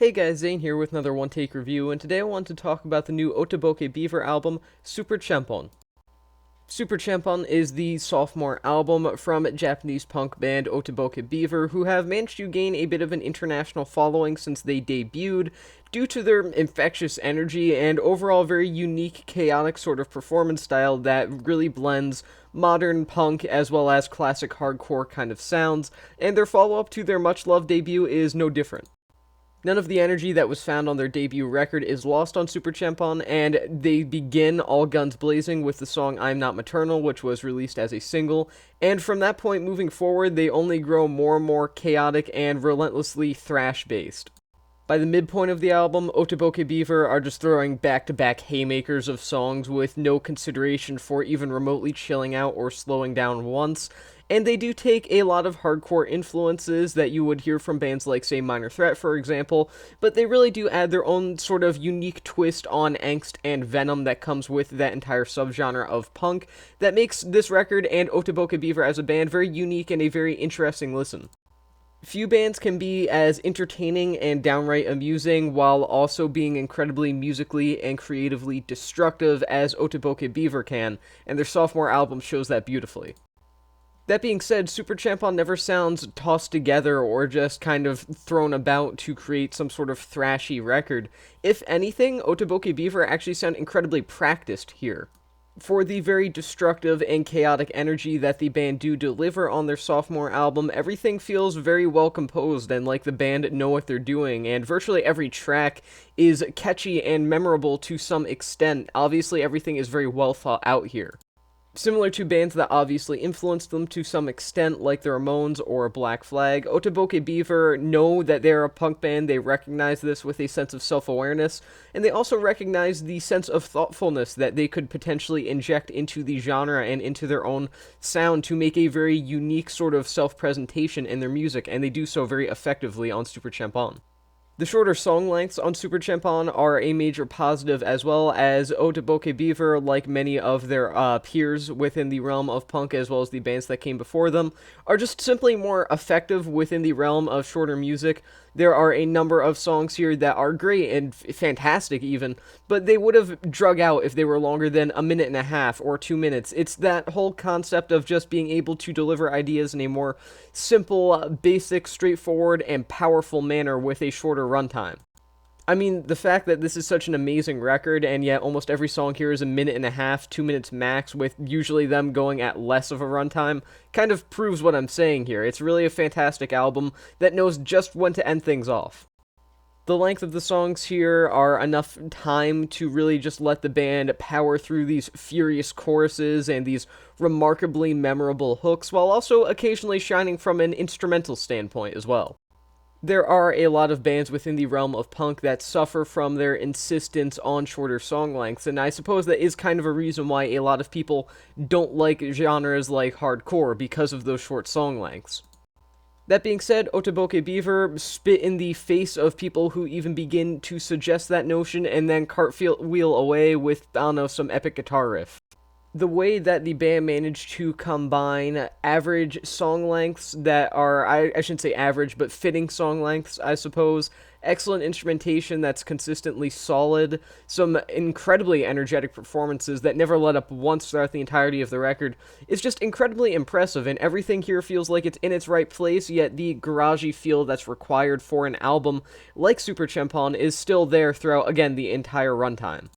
Hey guys, Zane here with another one take review, and today I want to talk about the new Otoboke Beaver album, Super Champon. Super Champon is the sophomore album from Japanese punk band Otoboke Beaver, who have managed to gain a bit of an international following since they debuted, due to their infectious energy and overall very unique, chaotic sort of performance style that really blends modern punk as well as classic hardcore kind of sounds, and their follow-up to their much-loved debut is no different. None of the energy that was found on their debut record is lost on Super Champon, and they begin all guns blazing with the song I'm Not Maternal, which was released as a single, and from that point moving forward, they only grow more and more chaotic and relentlessly thrash-based. By the midpoint of the album, Otoboke Beaver are just throwing back-to-back haymakers of songs with no consideration for even remotely chilling out or slowing down once, and they do take a lot of hardcore influences that you would hear from bands like, say, Minor Threat, for example, but they really do add their own sort of unique twist on angst and venom that comes with that entire subgenre of punk that makes this record and Otoboke Beaver as a band very unique and a very interesting listen. Few bands can be as entertaining and downright amusing while also being incredibly musically and creatively destructive as Otoboke Beaver can, and their sophomore album shows that beautifully. That being said, Super Champon never sounds tossed together or just kind of thrown about to create some sort of thrashy record. If anything, Otoboke Beaver actually sound incredibly practiced here. For the very destructive and chaotic energy that the band do deliver on their sophomore album, everything feels very well composed and like the band know what they're doing, and virtually every track is catchy and memorable to some extent. Obviously, everything is very well thought out here. Similar to bands that obviously influenced them to some extent, like the Ramones or Black Flag, Otoboke Beaver know that they're a punk band, they recognize this with a sense of self-awareness, and they also recognize the sense of thoughtfulness that they could potentially inject into the genre and into their own sound to make a very unique sort of self-presentation in their music, and they do so very effectively on Super Champon. The shorter song lengths on Super Champon are a major positive, as well as Otoboke Beaver, like many of their peers within the realm of punk as well as the bands that came before them, are just simply more effective within the realm of shorter music. There are a number of songs here that are great and fantastic even, but they would have drug out if they were longer than a minute and a half or 2 minutes. It's that whole concept of just being able to deliver ideas in a more simple, basic, straightforward, and powerful manner with a shorter runtime. I mean, the fact that this is such an amazing record, and yet almost every song here is a minute and a half, 2 minutes max, with usually them going at less of a runtime, kind of proves what I'm saying here. It's really a fantastic album that knows just when to end things off. The length of the songs here are enough time to really just let the band power through these furious choruses and these remarkably memorable hooks, while also occasionally shining from an instrumental standpoint as well. There are a lot of bands within the realm of punk that suffer from their insistence on shorter song lengths, and I suppose that is kind of a reason why a lot of people don't like genres like hardcore, because of those short song lengths. That being said, Otoboke Beaver spit in the face of people who even begin to suggest that notion and then cartwheel away with, I don't know, some epic guitar riff. The way that the band managed to combine average song lengths that are, I shouldn't say average, but fitting song lengths, I suppose, excellent instrumentation that's consistently solid, some incredibly energetic performances that never let up once throughout the entirety of the record, is just incredibly impressive, and everything here feels like it's in its right place, yet the garagey feel that's required for an album like Super Champon is still there throughout, again, the entire runtime.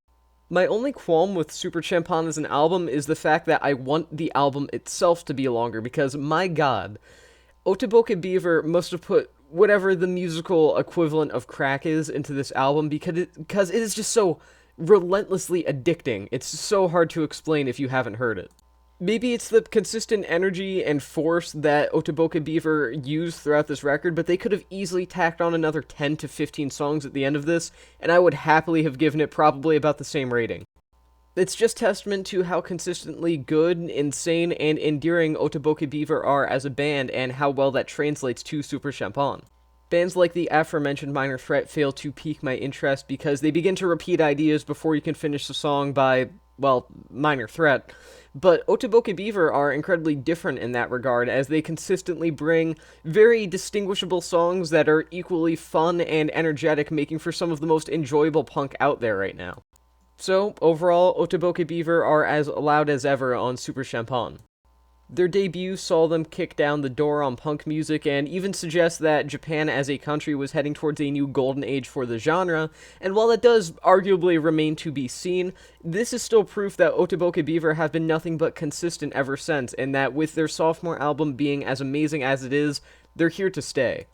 My only qualm with Super Champon as an album is the fact that I want the album itself to be longer, because, my god, Otoboke Beaver must have put whatever the musical equivalent of crack is into this album, because it is just so relentlessly addicting. It's so hard to explain if you haven't heard it. Maybe it's the consistent energy and force that Otoboke Beaver used throughout this record, but they could have easily tacked on another 10 to 15 songs at the end of this, and I would happily have given it probably about the same rating. It's just testament to how consistently good, insane, and endearing Otoboke Beaver are as a band, and how well that translates to Super Champon. Bands like the aforementioned Minor Threat fail to pique my interest because they begin to repeat ideas before you can finish the song by well, minor threat. But Otoboke Beaver are incredibly different in that regard, as they consistently bring very distinguishable songs that are equally fun and energetic, making for some of the most enjoyable punk out there right now. So, overall, Otoboke Beaver are as loud as ever on Super Champon. Their debut saw them kick down the door on punk music and even suggest that Japan as a country was heading towards a new golden age for the genre, and while that does arguably remain to be seen, this is still proof that Otoboke Beaver have been nothing but consistent ever since, and that with their sophomore album being as amazing as it is, they're here to stay.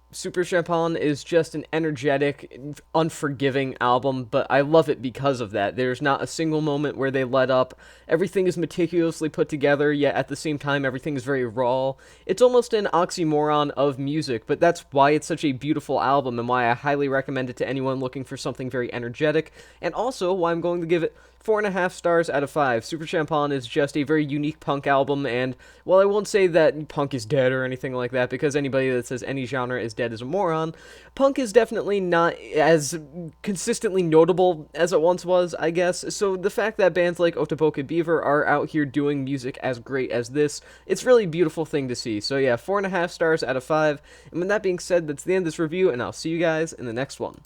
Super Champon is just an energetic, unforgiving album, but I love it because of that. There's not a single moment where they let up. Everything is meticulously put together, yet at the same time, everything is very raw. It's almost an oxymoron of music, but that's why it's such a beautiful album and why I highly recommend it to anyone looking for something very energetic, and also why I'm going to give it 4.5 stars out of 5. Super Champon is just a very unique punk album, and while I won't say that punk is dead or anything like that, because anybody that says any genre is dead is a moron, punk is definitely not as consistently notable as it once was, I guess. So the fact that bands like Otoboke Beaver are out here doing music as great as this, it's really a beautiful thing to see. So yeah, 4.5 stars out of 5. And with that being said, that's the end of this review, and I'll see you guys in the next one.